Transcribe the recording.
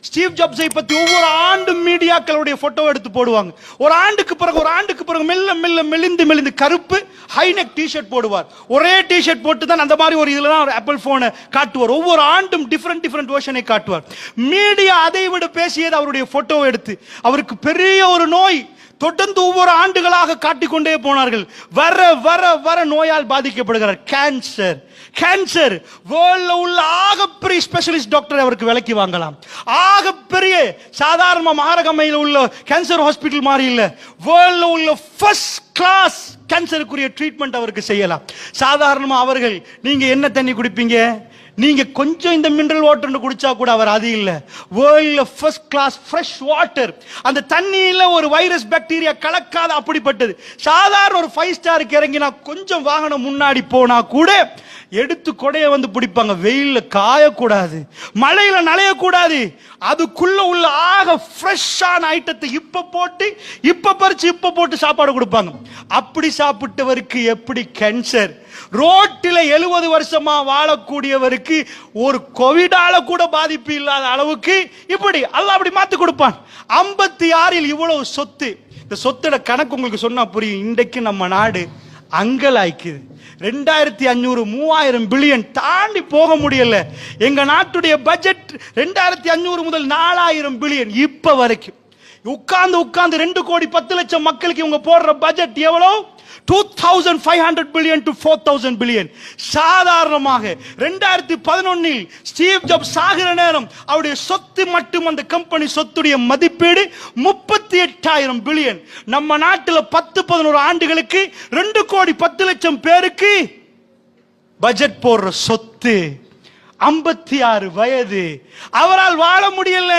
Steve ஜாப்ஸை பத்தி ஒவ்வொரு ஆண்டும் மீடியாக்களுடைய போட்டோ எடுத்து போடுவாங்க. ஒரு ஆண்டுக்கு பிறகு மெல்ல மெல்ல மெலிந்து கருப்பு ஹைநெக் டிஷர்ட் போடுவார். ஒரே டிஷர்ட் போட்டு தான் அந்த மாதிரி ஒரு இதுல தான் ஒரு ஆப்பிள் போனை காட்டுவார். ஒவ்வொரு ஆண்டும் டிஃபரெண்ட் வெர்ஷனை காட்டுவார். மீடியா அதை விட பேசியது அவருடைய போட்டோ எடுத்து. அவருக்கு பெரிய ஒரு நோய் தொடர்ந்து ஒவ்வொரு ஆண்டுகளாக காட்டிக்கொண்டே போனார்கள். வர வர வர நோயால் பாதிக்கப்படுகிறார். கேன்சர் வேர்ல்ட்ல உள்ள ஆகப்பெரிய ஸ்பெஷலிஸ்ட் டாக்டர் அவருக்கு விலைக்கு வாங்கலாம். ஆகப்பெரிய சாதாரண மாரகமையில் உள்ள கேன்சர் ஹாஸ்பிட்டல் மாதிரி இல்ல, வேர்ல்ட்ல உள்ள ஃபர்ஸ்ட் கிளாஸ் கேன்சருக்குரிய ட்ரீட்மெண்ட் அவருக்கு செய்யலாம். சாதாரணமா அவர்கள் நீங்க என்ன தண்ணி குடிப்பீங்க, நீங்க கொஞ்சம் இந்த மினரல் வாட்டர் குடிச்சா கூட அவர் அது இல்ல, வேர்ல்ட்ல ஃபர்ஸ்ட் கிளாஸ் ஃப்ரெஷ் வாட்டர். அந்த தண்ணியில ஒரு வைரஸ் பாக்டீரியா கலக்காத அப்படிப்பட்டது. சாதாரண ஒரு 5 ஸ்டாருக்கு இறங்கினா கொஞ்சம் வாகனம் முன்னாடி போனா கூட எடுத்து கொடைய வந்து பிடிப்பாங்க. வெயில்ல காயக்கூடாது, மழையில நனையக்கூடாது. அதுக்குள்ள உள்ள ஆக ஃப்ரெஷ்ஷான ஐட்டத்தை இப்ப பறிச்சு இப்ப போட்டு சாப்பாடு கொடுப்பாங்க. அப்படி சாப்பிட்டவருக்கு எப்படி கேன்சர்? ரோட்டில் 70 வருஷமா வாழக்கூடியவருக்கு ஒரு கோவிடால கூட பாதிப்பு இல்லாத அளவுக்கு இப்படி அல்லாஹ் அப்படி மாத்தி கொடுப்பான். 56 இவ்வளவு சொத்து. இந்த சொத்தோட கணக்கு உங்களுக்கு சொன்னா புரியும். இன்றைக்கு நம்ம நாடு அங்கலாய்க்குது. 2500 3000 பில்லியன் தாண்டி போக முடியல. எங்க நாட்டுடைய பட்ஜெட் 2500 முதல் 4000 பில்லியன் இப்ப வரைக்கும். உட்கார்ந்து 2 கோடி 10 லட்சம் மக்களுக்கு இவங்க போடுற பட்ஜெட் எவ்வளவு? 2500 பில்லியன் to 4000 பில்லியன். சாதாரணமாக 2011 ஸ்டீவ் ஜாப்ஸ் சாகிற நேரம் அவருடைய சொத்து மட்டும் அந்த கம்பெனி சொத்துடைய மதிப்பீடு 38,000 பில்லியன். நம்ம நாட்டில் 10-11 ஆண்டுகளுக்கு 2 கோடி 10 லட்சம் பேருக்கு பட்ஜெட் போடுற சொத்து. 56 வயது, அவரால் வாழ முடியல.